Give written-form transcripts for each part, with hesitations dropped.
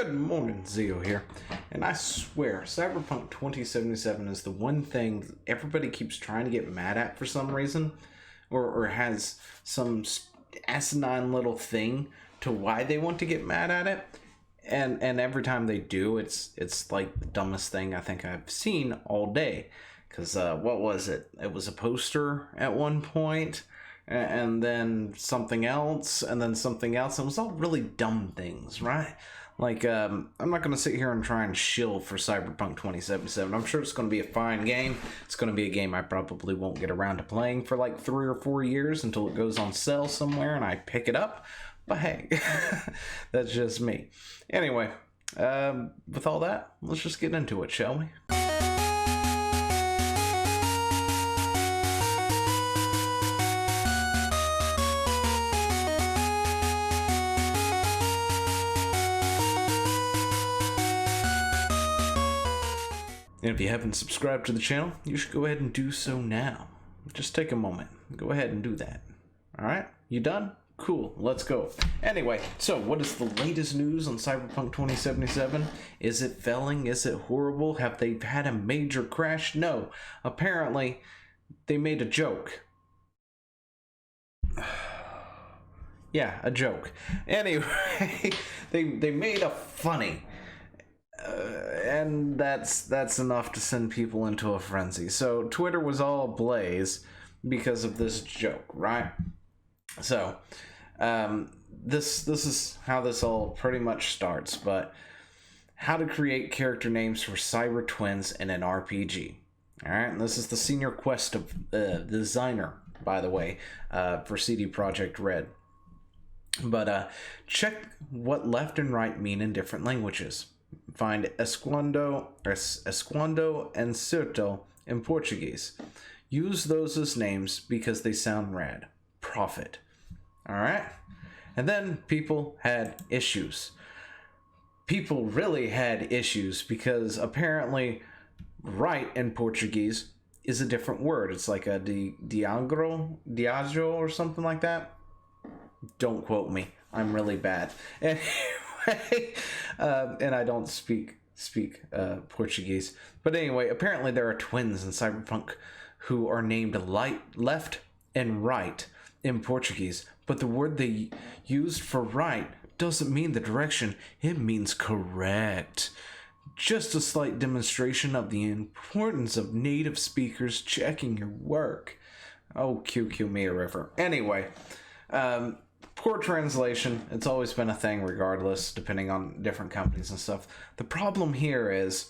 Good morning, Zio here. And I swear, Cyberpunk 2077 is the one thing everybody keeps trying to get mad at for some reason, or has some asinine little thing to why they want to get mad at it. And every time they do, it's like the dumbest thing I think I've seen all day. Because what was it? It was a poster at one point, and then something else, and then something else. It was all really dumb things, right? Like, I'm not going to sit here and try and shill for Cyberpunk 2077. I'm sure it's going to be a fine game. It's going to be a game I probably won't get around to playing for like 3 or 4 years until it goes on sale somewhere and I pick it up. But hey, that's just me. Anyway, with all that, let's just get into it, shall we? And if you haven't subscribed to the channel, you should go ahead and do so now. Just take a moment. Go ahead and do that. Alright? You done? Cool. Let's go. Anyway, so what is the latest news on Cyberpunk 2077? Is it failing? Is it horrible? Have they had a major crash? No. Apparently, they made a joke. Yeah, a joke. Anyway, they made a funny. And that's enough to send people into a frenzy. So Twitter was all ablaze because of this joke, right? So this is how this all pretty much starts. But how to create character names for cyber twins in an RPG. All right, and this is the senior quest of designer, by the way, for CDProjektRed. But check what left and right mean in different languages. Find esquando and certo in Portuguese. Use those as names because they sound rad. Profit. Alright? And then people had issues. People really had issues because apparently right in Portuguese is a different word. It's like a diagro or something like that. Don't quote me. I'm really bad. And I don't speak Portuguese. But anyway, apparently there are twins in Cyberpunk who are named left and right in Portuguese. But the word they used for right doesn't mean the direction. It means correct. Just a slight demonstration of the importance of native speakers checking your work. Oh, QQ me a river. Anyway, poor translation. It's always been a thing regardless, depending on different companies and stuff. The problem here is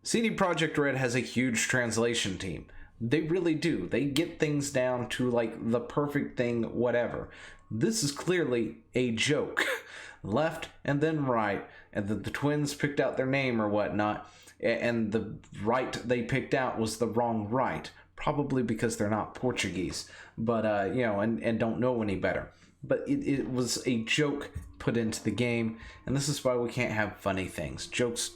CDProjektRed has a huge translation team. They really do. They get things down to like the perfect thing, whatever. This is clearly a joke. Left and then right, and the twins picked out their name or whatnot, and the right they picked out was the wrong right. Probably because they're not Portuguese, but you know, and don't know any better. But it was a joke put into the game, and this is why we can't have funny things. Jokes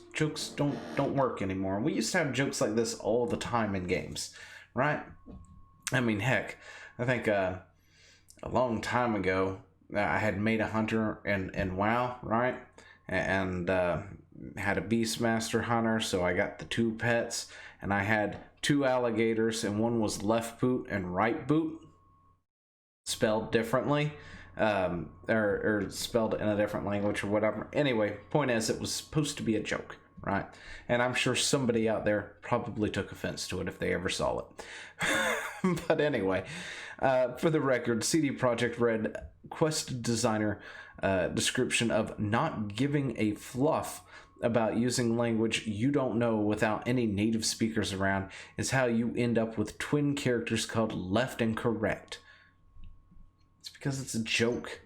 don't work anymore. We used to have jokes like this all the time in games, right? I mean, heck, I think a long time ago, I had made a hunter in WoW, right? And had a Beastmaster hunter, so I got the 2 pets, and I had 2 alligators, and one was left boot and right boot, spelled differently. Or spelled in a different language or whatever. Anyway, point is, it was supposed to be a joke, right? And I'm sure somebody out there probably took offense to it if they ever saw it. But anyway, for the record, CDProjektRed quest designer description of not giving a fluff about using language you don't know without any native speakers around is how you end up with twin characters called left and correct. It's because it's a joke.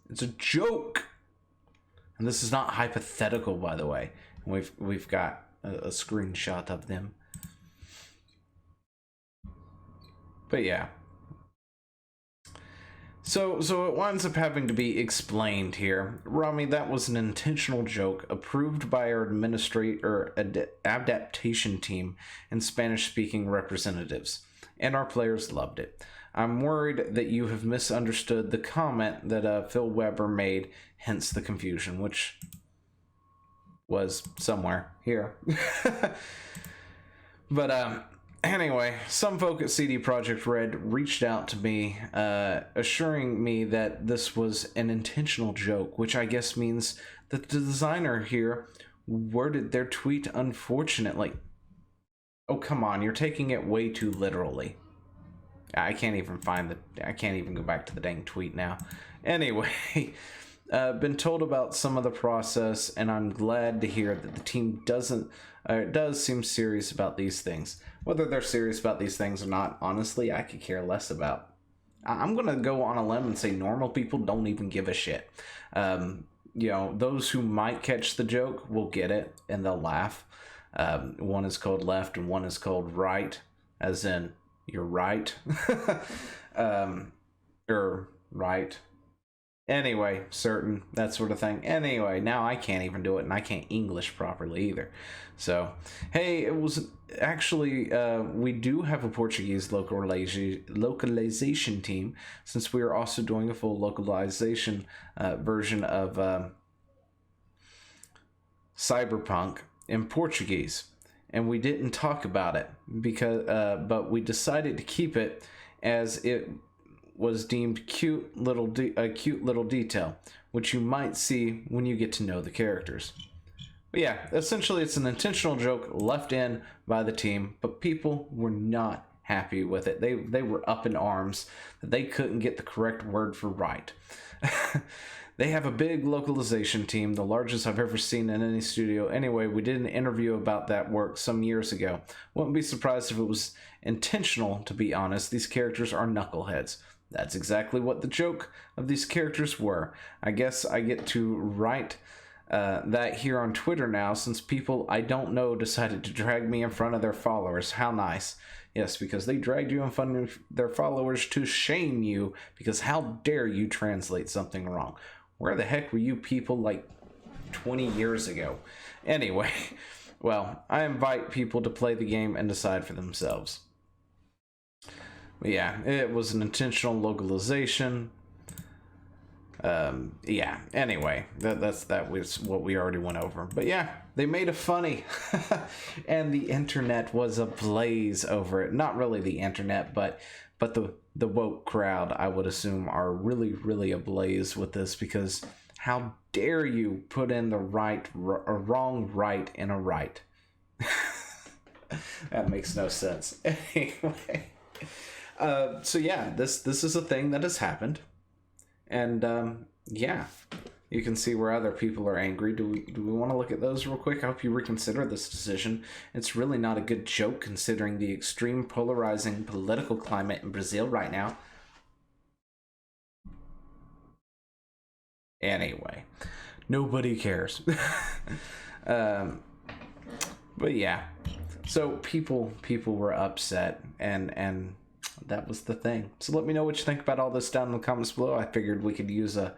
It's a joke. And this is not hypothetical, by the way. We've got a screenshot of them. But yeah. So it winds up having to be explained here. Rami, that was an intentional joke approved by our adaptation team and Spanish-speaking representatives, and our players loved it. I'm worried that you have misunderstood the comment that Phil Weber made, hence the confusion, which was somewhere here. But anyway, some folk at CDProjektRed reached out to me, assuring me that this was an intentional joke, which I guess means that the designer here worded their tweet unfortunately. Oh, come on, you're taking it way too literally. I can't even go back to the dang tweet now. Anyway, been told about some of the process, and I'm glad to hear that the team does seem serious about these things. Whether they're serious about these things or not, honestly, I could care less about. I'm gonna go on a limb and say normal people don't even give a shit. You know, those who might catch the joke will get it and they'll laugh. One is called left and one is called right, as in you're right. Or right. Anyway, certain, that sort of thing. Anyway, now I can't even do it, and I can't English properly either. So, hey, it was actually, we do have a Portuguese localization team, since we are also doing a full localization version of Cyberpunk in Portuguese. And we didn't talk about it, because, but we decided to keep it as it was deemed a cute little detail, which you might see when you get to know the characters. But yeah, essentially it's an intentional joke left in by the team, but people were not happy with it. They were up in arms that they couldn't get the correct word for right. They have a big localization team, the largest I've ever seen in any studio. Anyway, we did an interview about that work some years ago. Wouldn't be surprised if it was intentional, to be honest. These characters are knuckleheads. That's exactly what the joke of these characters were. I guess I get to write that here on Twitter now, since people I don't know decided to drag me in front of their followers. How nice. Yes, because they dragged you in front of their followers to shame you, because how dare you translate something wrong? Where the heck were you people like 20 years ago? Anyway, well, I invite people to play the game and decide for themselves. But yeah, it was an intentional localization. Yeah, anyway, that was what we already went over. But yeah, they made it funny. And the internet was ablaze over it. Not really the internet, but the woke crowd, I would assume, are really ablaze with this, because how dare you put in the wrong right in a right? That makes no sense. Anyway. So yeah, this is a thing that has happened, and yeah, you can see where other people are angry. Do we want to look at those real quick? I hope you reconsider this decision. It's really not a good joke considering the extreme polarizing political climate in Brazil right now. Anyway, nobody cares. But yeah, so people were upset, and that was the thing. So let me know what you think about all this down in the comments below. I figured we could use a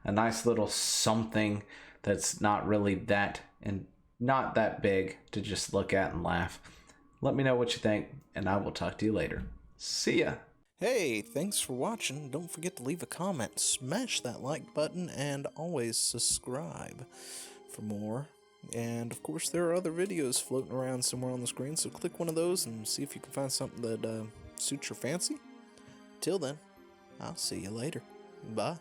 nice little something that's not really that and not that big to just look at and laugh. Let me know what you think, and I will talk to you later. See ya. Hey, thanks for watching. Don't forget to leave a comment, smash that like button, and always subscribe for more. And of course, there are other videos floating around somewhere on the screen, so click one of those and see if you can find something that suits your fancy. Till then, I'll see you later. Bye.